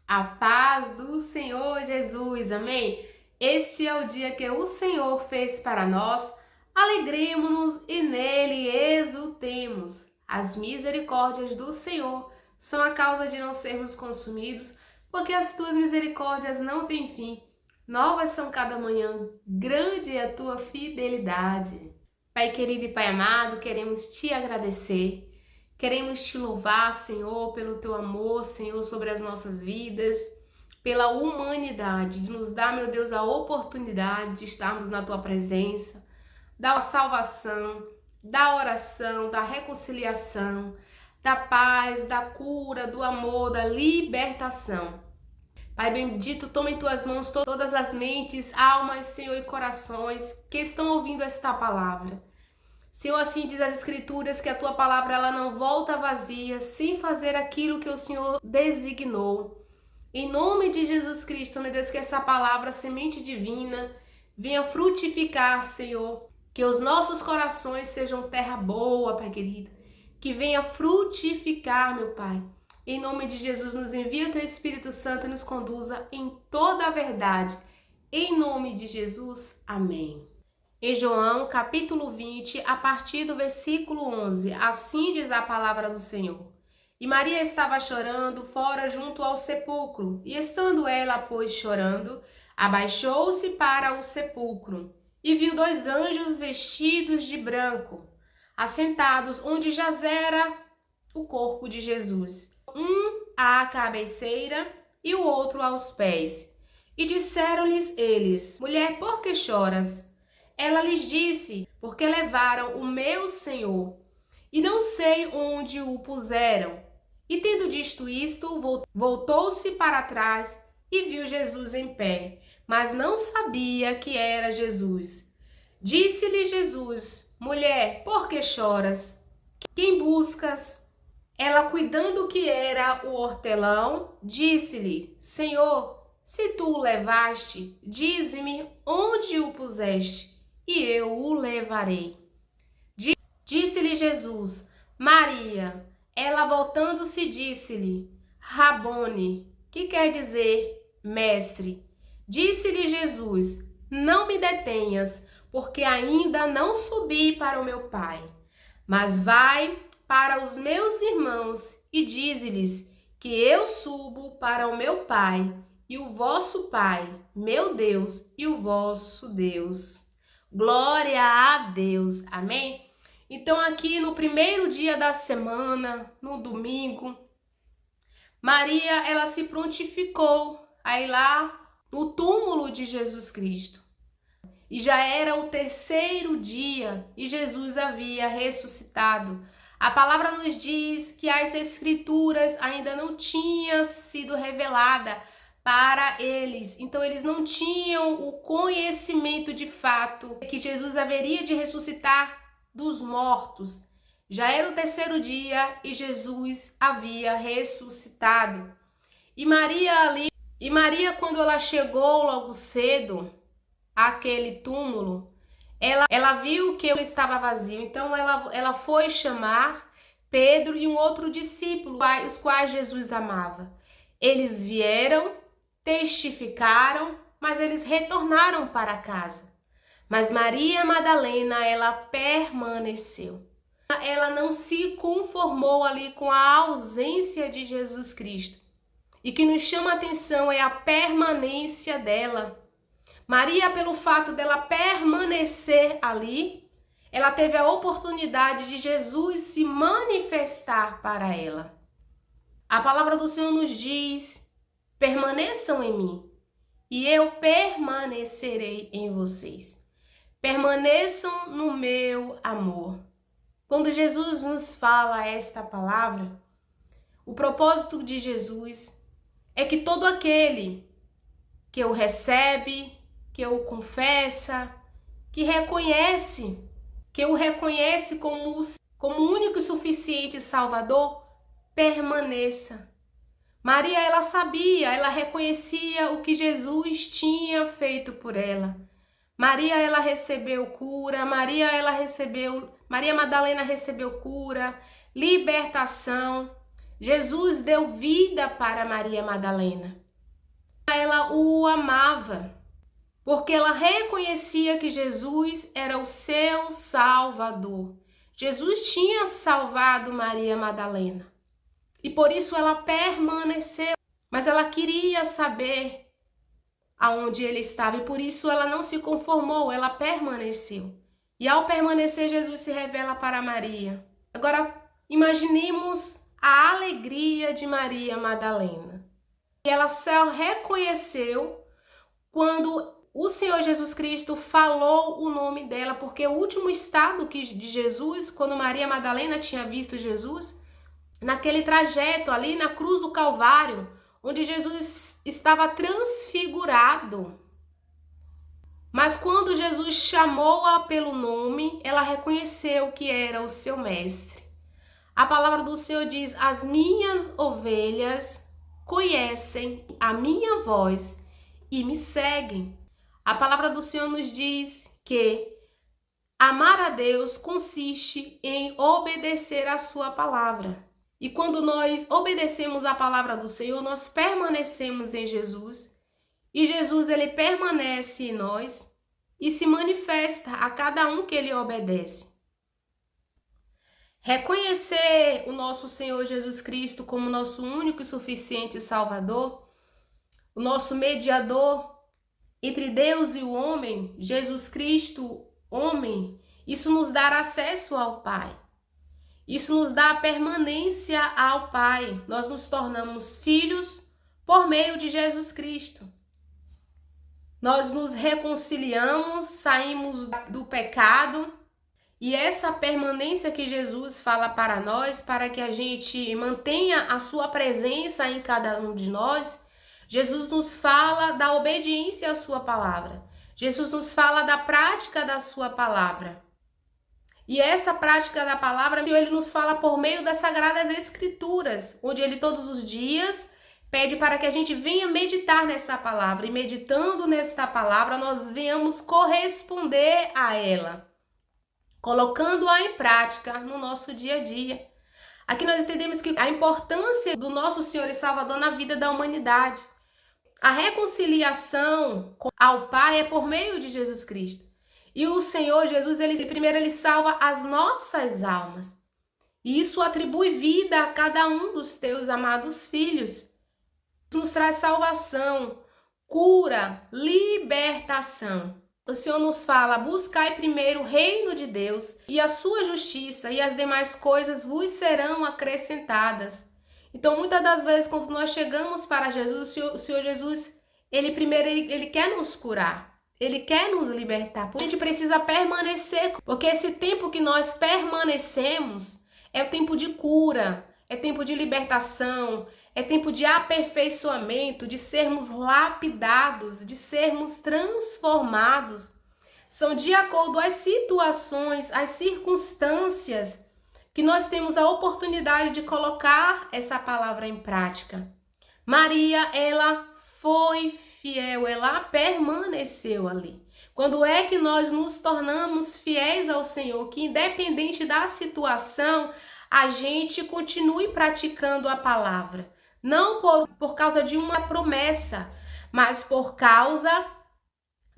A paz do Senhor Jesus, amém? Este é o dia que o Senhor fez para nós, alegremo-nos e nele exultemos. As misericórdias do Senhor são a causa de não sermos consumidos, porque as tuas misericórdias não têm fim. Novas são cada manhã, grande é a tua fidelidade. Pai querido e Pai amado, queremos te agradecer. Queremos te louvar, Senhor, pelo teu amor, Senhor, sobre as nossas vidas, pela humanidade, de nos dar, meu Deus, a oportunidade de estarmos na tua presença, da salvação, da oração, da reconciliação, da paz, da cura, do amor, da libertação. Pai bendito, toma em tuas mãos todas as mentes, almas, Senhor, e corações que estão ouvindo esta palavra. Senhor, assim diz as Escrituras que a tua palavra ela não volta vazia, sem fazer aquilo que o Senhor designou. Em nome de Jesus Cristo, meu Deus, que essa palavra, semente divina, venha frutificar, Senhor. Que os nossos corações sejam terra boa, Pai querido. Que venha frutificar, meu Pai. Em nome de Jesus, nos envia o teu Espírito Santo e nos conduza em toda a verdade. Em nome de Jesus, amém. Em João, capítulo 20, a partir do versículo 11, assim diz a palavra do Senhor. E Maria estava chorando fora junto ao sepulcro, e estando ela, pois, chorando, abaixou-se para o sepulcro, e viu dois anjos vestidos de branco, assentados onde jazera o corpo de Jesus, um à cabeceira e o outro aos pés. E disseram-lhes eles: Mulher, por que choras? Ela lhes disse: Porque levaram o meu Senhor, e não sei onde o puseram. E tendo dito isto, voltou-se para trás e viu Jesus em pé, mas não sabia que era Jesus. Disse-lhe Jesus: Mulher, por que choras? Quem buscas? Ela, cuidando que era o hortelão, disse-lhe: Senhor, se tu o levaste, dize-me onde o puseste, e eu o levarei. Disse-lhe Jesus: Maria. Ela, voltando-se, disse-lhe: Rabone, que quer dizer mestre. Disse-lhe Jesus: Não me detenhas, porque ainda não subi para o meu Pai. Mas vai para os meus irmãos e dize-lhes que eu subo para o meu Pai e o vosso Pai, meu Deus e o vosso Deus. Glória a Deus, amém? Então aqui no primeiro dia da semana, no domingo, Maria, ela se prontificou a ir lá no túmulo de Jesus Cristo. E já era o terceiro dia e Jesus havia ressuscitado. A palavra nos diz que as escrituras ainda não tinham sido reveladas para eles. Então eles não tinham o conhecimento de fato que Jesus haveria de ressuscitar dos mortos. Já era o terceiro dia e Jesus havia ressuscitado. E Maria, quando ela chegou logo cedo àquele túmulo, ela viu que ele estava vazio. Então ela foi chamar Pedro e um outro discípulo, os quais Jesus amava. Eles vieram, testificaram, mas eles retornaram para casa. Mas Maria Madalena, ela permaneceu. Ela não se conformou ali com a ausência de Jesus Cristo. E o que nos chama a atenção é a permanência dela. Maria, pelo fato dela permanecer ali, ela teve a oportunidade de Jesus se manifestar para ela. A palavra do Senhor nos diz: permaneçam em mim, e eu permanecerei em vocês. Permaneçam no meu amor. Quando Jesus nos fala esta palavra, o propósito de Jesus é que todo aquele que o recebe, que o confessa, que o reconhece como único e suficiente Salvador, permaneça. Maria, ela sabia, ela reconhecia o que Jesus tinha feito por ela. Maria, ela recebeu cura, Maria Madalena recebeu cura, libertação. Jesus deu vida para Maria Madalena. Ela o amava, porque ela reconhecia que Jesus era o seu Salvador. Jesus tinha salvado Maria Madalena. E por isso ela permaneceu. Mas ela queria saber aonde ele estava e por isso ela não se conformou, ela permaneceu. E ao permanecer, Jesus se revela para Maria. Agora, imaginemos a alegria de Maria Madalena. E ela só reconheceu quando o Senhor Jesus Cristo falou o nome dela, porque o último estado de Jesus, quando Maria Madalena tinha visto Jesus, naquele trajeto ali na cruz do Calvário, onde Jesus estava transfigurado. Mas quando Jesus chamou-a pelo nome, ela reconheceu que era o seu mestre. A palavra do Senhor diz: as minhas ovelhas conhecem a minha voz e me seguem. A palavra do Senhor nos diz que amar a Deus consiste em obedecer a sua palavra. E quando nós obedecemos a palavra do Senhor, nós permanecemos em Jesus. E Jesus, ele permanece em nós e se manifesta a cada um que ele obedece. Reconhecer o nosso Senhor Jesus Cristo como nosso único e suficiente Salvador, o nosso mediador entre Deus e o homem, Jesus Cristo, homem, isso nos dá acesso ao Pai. Isso nos dá permanência ao Pai. Nós nos tornamos filhos por meio de Jesus Cristo. Nós nos reconciliamos, saímos do pecado. E essa permanência que Jesus fala para nós, para que a gente mantenha a sua presença em cada um de nós, Jesus nos fala da obediência à sua palavra. Jesus nos fala da prática da sua palavra. E essa prática da palavra, ele nos fala por meio das Sagradas Escrituras, onde ele todos os dias pede para que a gente venha meditar nessa palavra. E meditando nesta palavra, nós venhamos corresponder a ela, colocando-a em prática no nosso dia a dia. Aqui nós entendemos que a importância do nosso Senhor e Salvador na vida da humanidade. A reconciliação ao Pai é por meio de Jesus Cristo. E o Senhor Jesus, ele salva as nossas almas. E isso atribui vida a cada um dos teus amados filhos. Nos traz salvação, cura, libertação. O Senhor nos fala: buscai primeiro o reino de Deus e a sua justiça, e as demais coisas vos serão acrescentadas. Então, muitas das vezes, quando nós chegamos para Jesus, o Senhor Jesus, ele quer nos curar. Ele quer nos libertar. A gente precisa permanecer, porque esse tempo que nós permanecemos é o tempo de cura, é tempo de libertação, é tempo de aperfeiçoamento, de sermos lapidados, de sermos transformados. São de acordo às situações, às circunstâncias, que nós temos a oportunidade de colocar essa palavra em prática. Maria, ela foi fiel, ela permaneceu ali. Quando é que nós nos tornamos fiéis ao Senhor? Que independente da situação, a gente continue praticando a palavra. Não por causa de uma promessa, mas por causa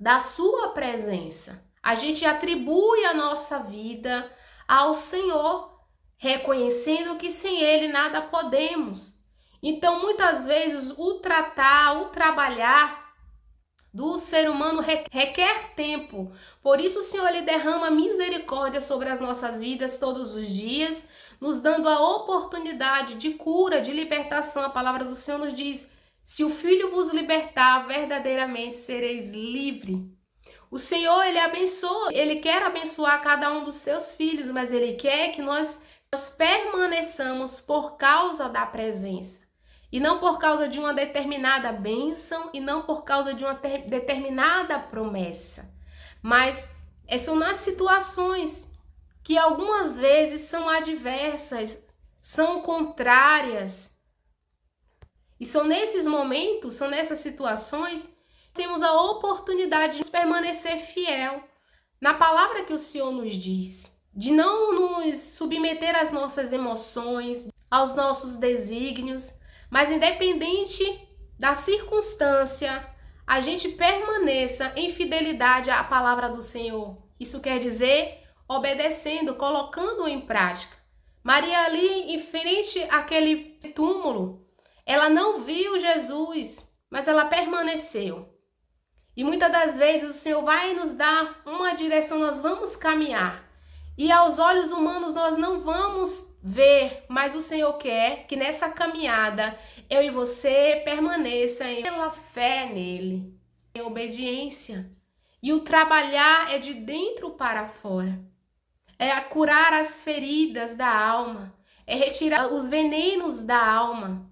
da sua presença. A gente atribui a nossa vida ao Senhor, reconhecendo que sem Ele nada podemos. Então, muitas vezes, o trabalhar do ser humano requer tempo. Por isso, o Senhor, ele derrama misericórdia sobre as nossas vidas todos os dias, nos dando a oportunidade de cura, de libertação. A palavra do Senhor nos diz: se o Filho vos libertar, verdadeiramente sereis livres. O Senhor, ele abençoa, ele quer abençoar cada um dos seus filhos, mas ele quer que nós permaneçamos por causa da presença. E não por causa de uma determinada bênção e não por causa de uma determinada promessa. Mas são nas situações que algumas vezes são adversas, são contrárias. E são nesses momentos, são nessas situações, que temos a oportunidade de permanecer fiel na palavra que o Senhor nos diz. De não nos submeter às nossas emoções, aos nossos desígnios, mas independente da circunstância, a gente permaneça em fidelidade à palavra do Senhor. Isso quer dizer obedecendo, colocando em prática. Maria ali em frente àquele túmulo, ela não viu Jesus, mas ela permaneceu. E muitas das vezes o Senhor vai nos dar uma direção, nós vamos caminhar. E aos olhos humanos nós não vamos ver, mas o Senhor quer que nessa caminhada eu e você permaneça pela fé nele, em obediência. E o trabalhar é de dentro para fora. É curar as feridas da alma, é retirar os venenos da alma.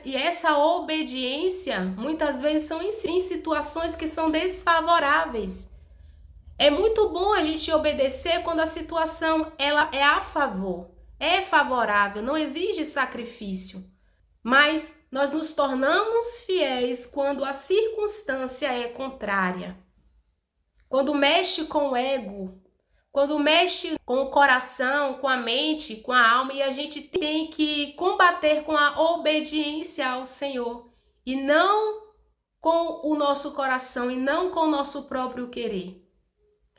E essa obediência, muitas vezes, são em situações que são desfavoráveis. É muito bom a gente obedecer quando a situação ela é a favor, é favorável, não exige sacrifício. Mas nós nos tornamos fiéis quando a circunstância é contrária. Quando mexe com o ego, quando mexe com o coração, com a mente, com a alma, e a gente tem que combater com a obediência ao Senhor, e não com o nosso coração, e não com o nosso próprio querer.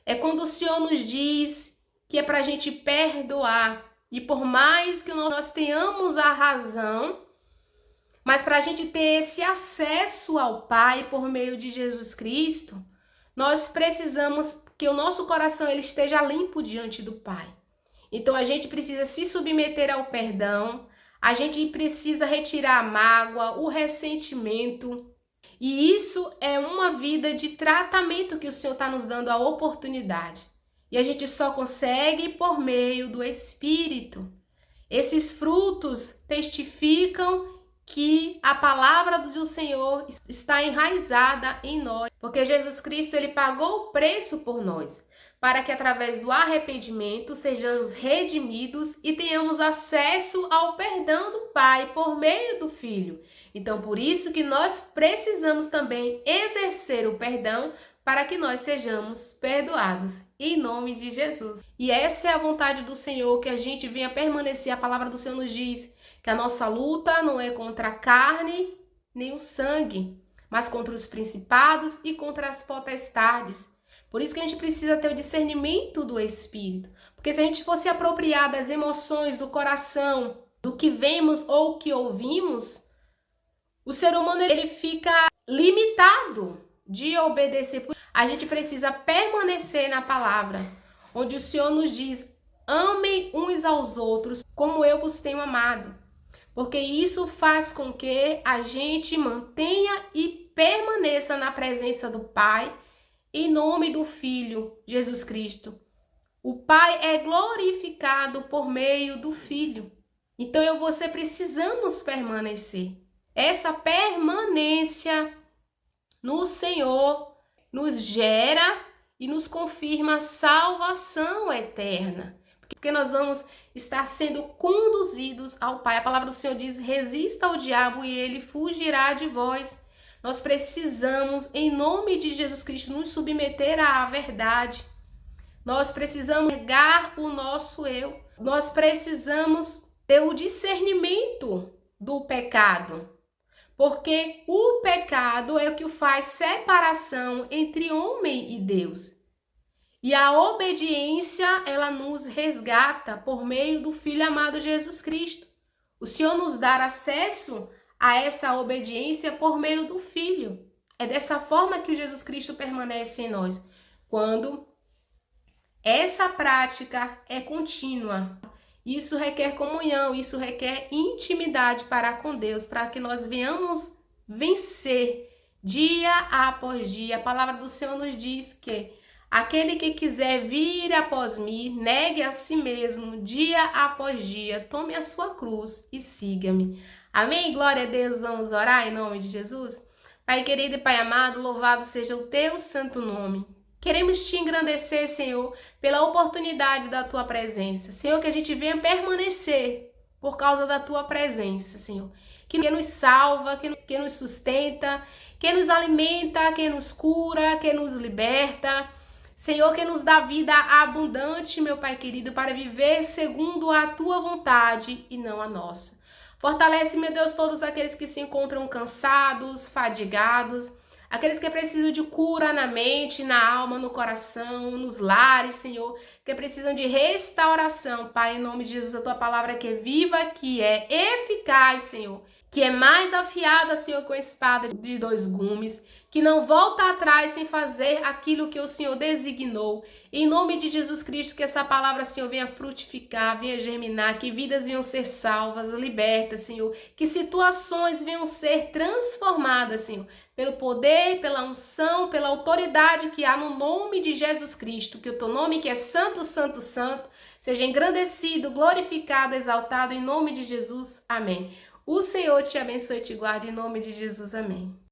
É quando o Senhor nos diz que é para a gente perdoar, e por mais que nós tenhamos a razão, mas para a gente ter esse acesso ao Pai por meio de Jesus Cristo, nós precisamos que o nosso coração ele esteja limpo diante do Pai. Então a gente precisa se submeter ao perdão, a gente precisa retirar a mágoa, o ressentimento. E isso é uma vida de tratamento que o Senhor está nos dando a oportunidade. E a gente só consegue por meio do Espírito. Esses frutos testificam que a palavra do Senhor está enraizada em nós, porque Jesus Cristo ele pagou o preço por nós, para que através do arrependimento sejamos redimidos e tenhamos acesso ao perdão do Pai por meio do Filho. Então, por isso que nós precisamos também exercer o perdão para que nós sejamos perdoados, em nome de Jesus. E essa é a vontade do Senhor, que a gente venha permanecer. A palavra do Senhor nos diz que a nossa luta não é contra a carne nem o sangue, mas contra os principados e contra as potestades. Por isso que a gente precisa ter o discernimento do Espírito. Porque se a gente fosse apropriar das emoções, do coração, do que vemos ou que ouvimos, o ser humano ele fica limitado de obedecer. A gente precisa permanecer na palavra, onde o Senhor nos diz: amem uns aos outros como eu vos tenho amado. Porque isso faz com que a gente mantenha e permaneça na presença do Pai, em nome do Filho, Jesus Cristo. O Pai é glorificado por meio do Filho. Então eu e você precisamos permanecer. Essa permanência no Senhor nos gera e nos confirma salvação eterna. Porque nós vamos estar sendo conduzidos ao Pai. A palavra do Senhor diz: resista ao diabo e ele fugirá de vós. Nós precisamos, em nome de Jesus Cristo, nos submeter à verdade. Nós precisamos negar o nosso eu. Nós precisamos ter o discernimento do pecado. Porque o pecado é o que faz separação entre homem e Deus. E a obediência, ela nos resgata por meio do Filho amado Jesus Cristo. O Senhor nos dá acesso a essa obediência por meio do Filho. É dessa forma que Jesus Cristo permanece em nós. Quando essa prática é contínua. Isso requer comunhão, isso requer intimidade para com Deus, para que nós venhamos vencer dia após dia. A palavra do Senhor nos diz que aquele que quiser vir após mim, negue a si mesmo, dia após dia, tome a sua cruz e siga-me. Amém? Glória a Deus, vamos orar em nome de Jesus? Pai querido e Pai amado, louvado seja o teu santo nome. Queremos te engrandecer, Senhor, pela oportunidade da tua presença. Senhor, que a gente venha permanecer por causa da tua presença, Senhor. Que nos salva, que nos sustenta, que nos alimenta, que nos cura, que nos liberta. Senhor, que nos dá vida abundante, meu Pai querido, para viver segundo a tua vontade e não a nossa. Fortalece, meu Deus, todos aqueles que se encontram cansados, fadigados, aqueles que precisam de cura na mente, na alma, no coração, nos lares, Senhor, que precisam de restauração, Pai, em nome de Jesus, a tua palavra que é viva, que é eficaz, Senhor, que é mais afiada, Senhor, com a espada de dois gumes, que não volta atrás sem fazer aquilo que o Senhor designou. Em nome de Jesus Cristo, que essa palavra, Senhor, venha frutificar, venha germinar, que vidas venham ser salvas, libertas, Senhor, que situações venham ser transformadas, Senhor, pelo poder, pela unção, pela autoridade que há no nome de Jesus Cristo, que o teu nome, que é Santo, Santo, Santo, seja engrandecido, glorificado, exaltado em nome de Jesus. Amém. O Senhor te abençoe e te guarde em nome de Jesus. Amém.